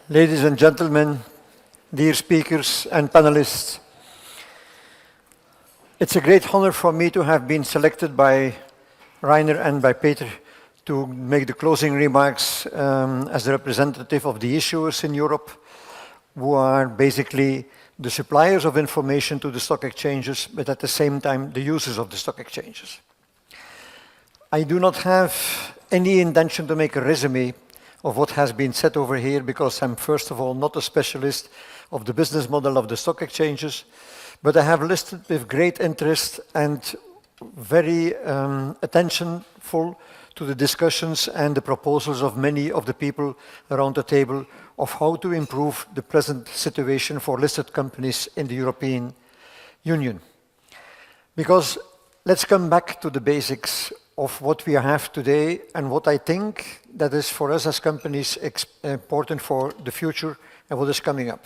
Ladies and gentlemen, dear speakers and panelists, it's a great honor for me to have been selected by Rainer and by Peter to make the closing remarks as the representative of the issuers in Europe, who are basically the suppliers of information to the stock exchanges, but at the same time the users of the stock exchanges. I do not have any intention to make a resume of what has been said over here, because I'm first of all not a specialist of the business model of the stock exchanges, but I have listened with great interest and very attentionful to the discussions and the proposals of many of the people around the table of how to improve the present situation for listed companies in the European Union. Because let's come back to the basics of what we have today and what I think that is for us as companies important for the future and what is coming up.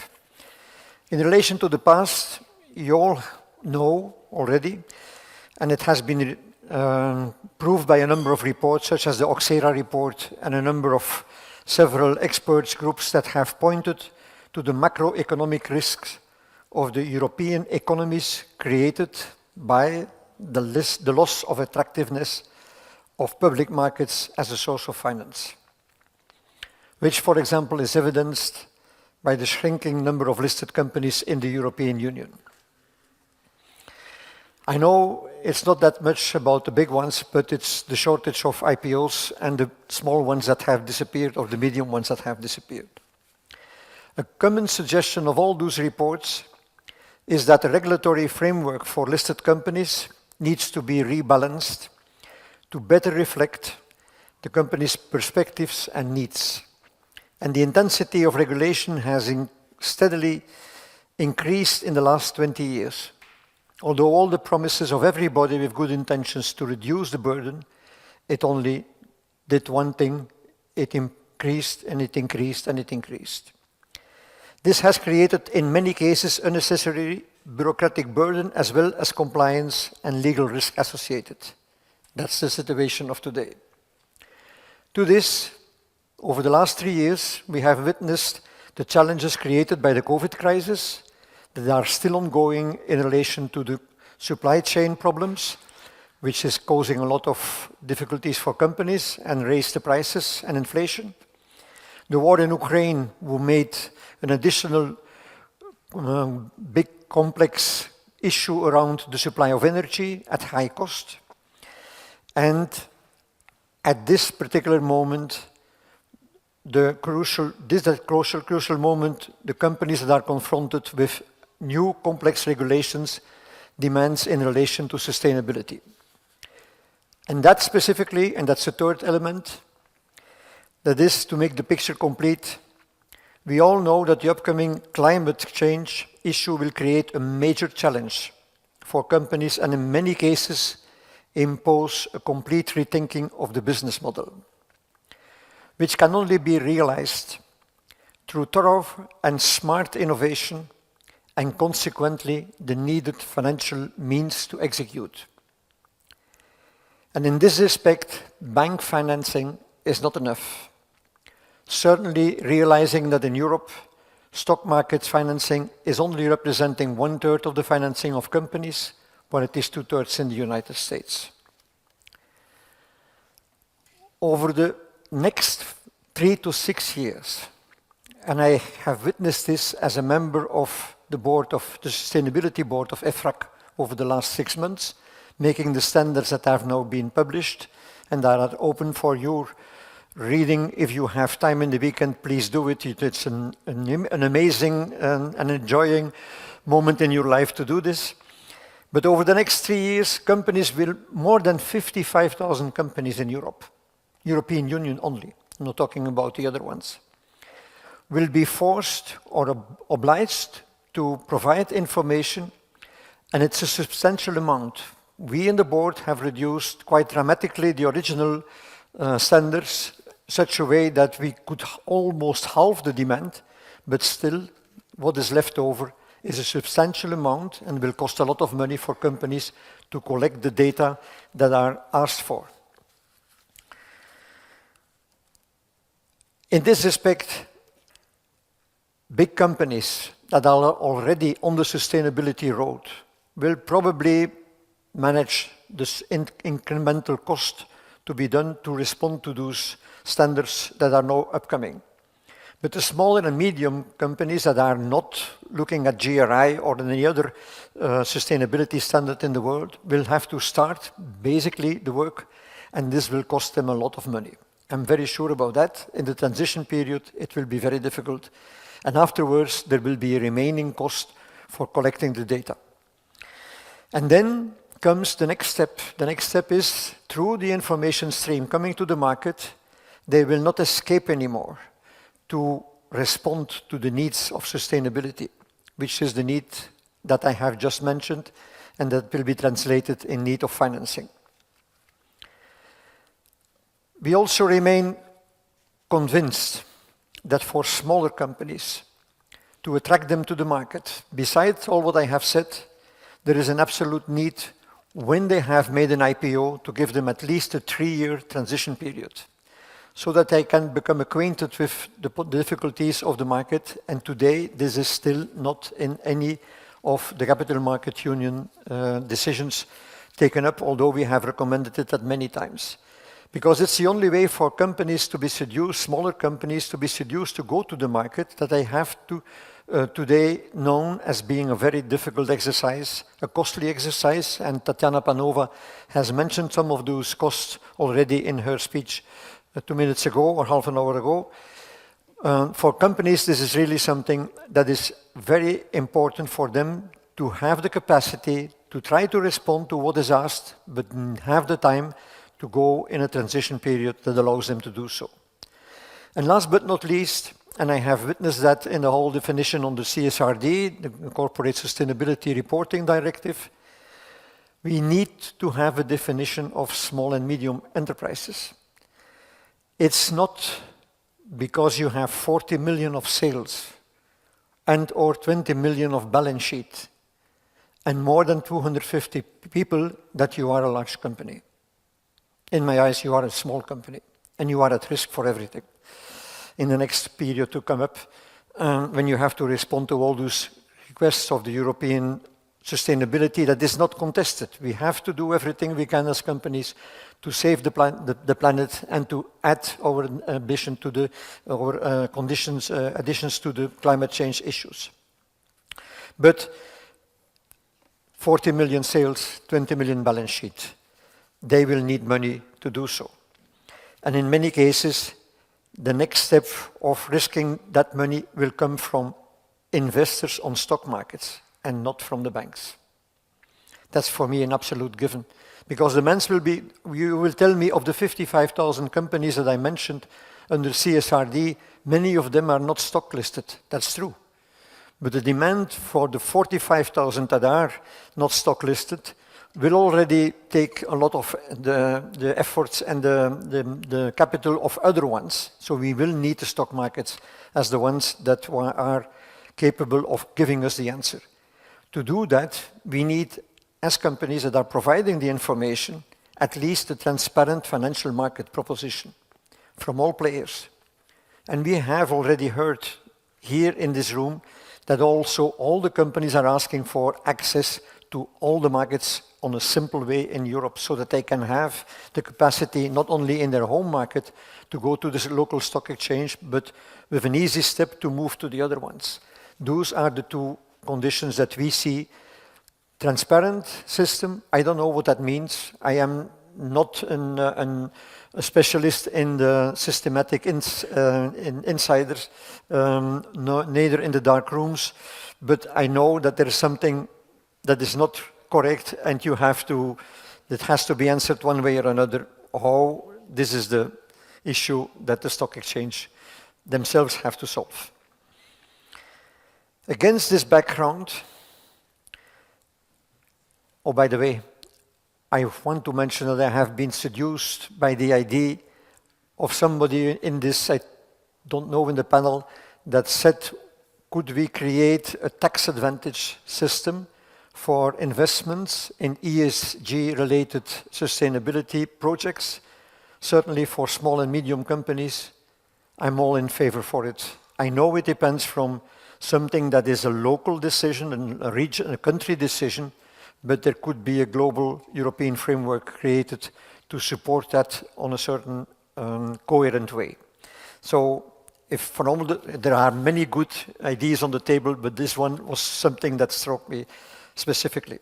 In relation to the past, you all know already, and it has been proved by a number of reports, such as the Oxera report and a number of several experts groups that have pointed to the macroeconomic risks of the European economies created by the loss of attractiveness of public markets as a source of finance, which, for example, is evidenced by the shrinking number of listed companies in the European Union. I know it's not that much about the big ones, but it's the shortage of IPOs and the small ones that have disappeared or the medium ones that have disappeared. A common suggestion of all those reports is that the regulatory framework for listed companies needs to be rebalanced to better reflect the company's perspectives and needs. And the intensity of regulation has steadily increased in the last 20 years. Although all the promises of everybody with good intentions to reduce the burden, it only did one thing: it increased and it increased and it increased. This has created, in many cases, unnecessary bureaucratic burden as well as compliance and legal risk associated. That's the situation of today. To this, over the last 3 years, we have witnessed the challenges created by the COVID crisis that are still ongoing in relation to the supply chain problems, which is causing a lot of difficulties for companies and raised the prices and inflation. The war in Ukraine, who made an additional big complex issue around the supply of energy at high cost. And at this particular moment, crucial moment, the companies that are confronted with new complex regulations, demands in relation to sustainability. And that specifically, and that's the third element, that is to make the picture complete. We all know that the upcoming climate change issue will create a major challenge for companies and in many cases impose a complete rethinking of the business model, which can only be realized through thorough and smart innovation and consequently the needed financial means to execute. And in this respect, bank financing is not enough. Certainly realizing that in Europe, stock market financing is only representing 1/3 of the financing of companies, when it is 2/3 in the United States. Over the next 3 to 6 years, and I have witnessed this as a member of the board of the Sustainability Board of EFRAG over the last 6 months, making the standards that have now been published and that are open for your reading. If you have time in the weekend, please do it. It's an amazing and enjoying moment in your life to do this. But over the next 3 years, companies will, more than 55,000 companies in Europe, European Union only, I'm not talking about the other ones, will be forced or obliged to provide information, and it's a substantial amount. We in the board have reduced quite dramatically the original standards, such a way that we could almost halve the demand, but still what is left over is a substantial amount and will cost a lot of money for companies to collect the data that are asked for. In this respect, Big companies that are already on the sustainability road will probably manage this incremental cost to be done to respond to those standards that are now upcoming. But the smaller and medium companies that are not looking at GRI or any other sustainability standard in the world will have to start basically the work, and this will cost them a lot of money. I'm very sure about that. In the transition period, it will be very difficult. And afterwards, there will be a remaining cost for collecting the data. And then comes the next step. The next step is, through the information stream coming to the market, they will not escape anymore to respond to the needs of sustainability, which is the need that I have just mentioned, and that will be translated in need of financing. We also remain convinced that for smaller companies, to attract them to the market, besides all what I have said, there is an absolute need when they have made an IPO to give them at least a 3-year transition period, so that they can become acquainted with the difficulties of the market. And today, this is still not in any of the Capital Market Union decisions taken up, although we have recommended it at many times. Because it's the only way for companies to be seduced, smaller companies to be seduced to go to the market, that they have to today known as being a very difficult exercise, a costly exercise, and Tatiana Panova has mentioned some of those costs already in her speech 2 minutes ago or half an hour ago. For companies, this is really something that is very important for them to have the capacity to try to respond to what is asked, but have the time to go in a transition period that allows them to do so. And last but not least, and I have witnessed that in the whole definition on the CSRD, the Corporate Sustainability Reporting Directive, we need to have a definition of small and medium enterprises. It's not because you have 40 million of sales and or 20 million of balance sheet and more than 250 people that you are a large company. In my eyes, you are a small company, and you are at risk for everything in the next period to come up when you have to respond to all those requests of the European sustainability that is not contested. We have to do everything we can as companies to save the planet and to add our ambition to our additions to the climate change issues. But 40 million sales, 20 million balance sheet. They will need money to do so. And in many cases, the next step of risking that money will come from investors on stock markets and not from the banks. That's for me an absolute given. Because the demands will be, you will tell me of the 55,000 companies that I mentioned under CSRD, many of them are not stock listed. That's true. But the demand for the 45,000 that are not stock listed will already take a lot of the efforts and the capital of other ones. So we will need the stock markets as the ones that are capable of giving us the answer. To do that, we need, as companies that are providing the information, at least a transparent financial market proposition from all players. And we have already heard here in this room that also all the companies are asking for access to all the markets on a simple way in Europe, so that they can have the capacity not only in their home market to go to the local stock exchange, but with an easy step to move to the other ones. Those are the two conditions that we see. Transparent system, I don't know what that means. I am not a specialist in the systematic insiders, neither in the dark rooms, but I know that there is something that is not correct, and it has to be answered one way or another, how this is the issue that the stock exchange themselves have to solve. Against this background, oh, by the way, I want to mention that I have been seduced by the idea of somebody in this, I don't know, in the panel, that said, could we create a tax advantage system for investments in ESG-related sustainability projects, certainly for small and medium companies? I'm all in favor for it. I know it depends from something that is a local decision, a region, a country decision, but there could be a global European framework created to support that on a certain coherent way. So if there are many good ideas on the table, but this one was something that struck me specifically.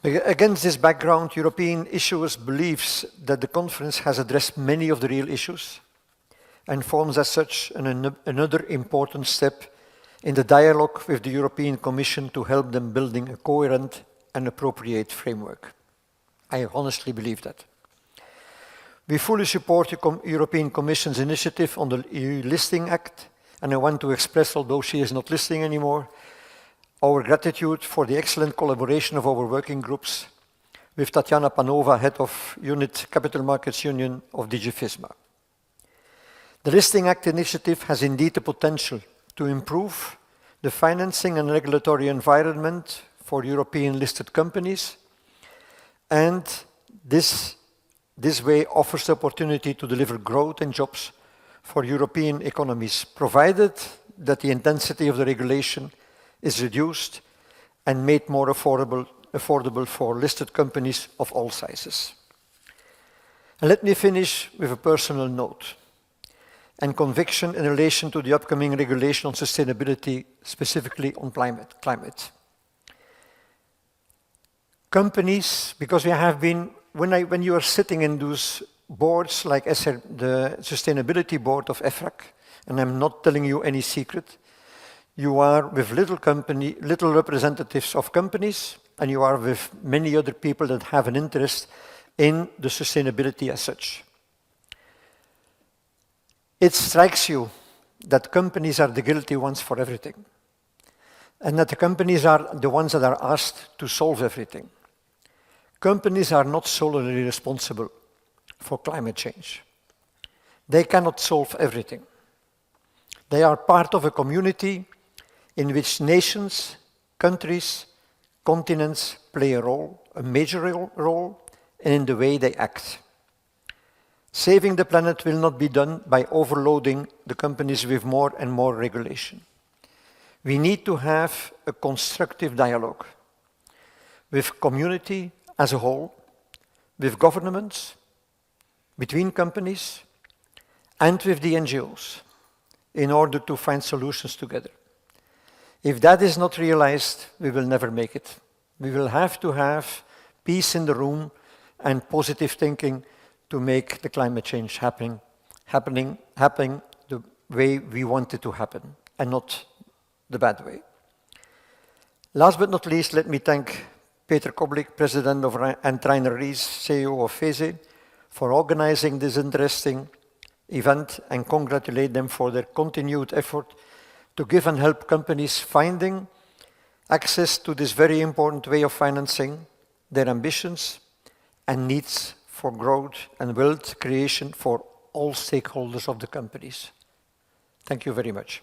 Against this background, European Issuers believes that the conference has addressed many of the real issues and forms as such another important step in the dialogue with the European Commission to help them building a coherent and appropriate framework. I honestly believe that. We fully support the European Commission's initiative on the EU Listing Act, and I want to express, although she is not listening anymore, our gratitude for the excellent collaboration of our working groups with Tatjana Panova, Head of Unit Capital Markets Union of DG FISMA. The Listing Act initiative has indeed the potential to improve the financing and regulatory environment for European listed companies, and this way offers the opportunity to deliver growth and jobs for European economies, provided that the intensity of the regulation is reduced and made more affordable for listed companies of all sizes. And let me finish with a personal note and conviction in relation to the upcoming regulation on sustainability, specifically on climate. Companies, because we have been, when you are sitting in those boards like the Sustainability Board of EFRAG, and I'm not telling you any secret, you are with little representatives of companies, and you are with many other people that have an interest in the sustainability as such. It strikes you that companies are the guilty ones for everything, and that the companies are the ones that are asked to solve everything. Companies are not solely responsible for climate change. They cannot solve everything. They are part of a community in which nations, countries, continents play a role, a major role, and in the way they act. Saving the planet will not be done by overloading the companies with more and more regulation. We need to have a constructive dialogue with community as a whole, with governments, between companies, and with the NGOs in order to find solutions together. If that is not realized, we will never make it. We will have to have peace in the room and positive thinking to make the climate change happening the way we want it to happen, and not the bad way. Last but not least, let me thank Peter Koblik, President and Rainer Ries, CEO of FESE, for organizing this interesting event, and congratulate them for their continued effort to give and help companies finding access to this very important way of financing their ambitions and needs for growth and wealth creation for all stakeholders of the companies. Thank you very much.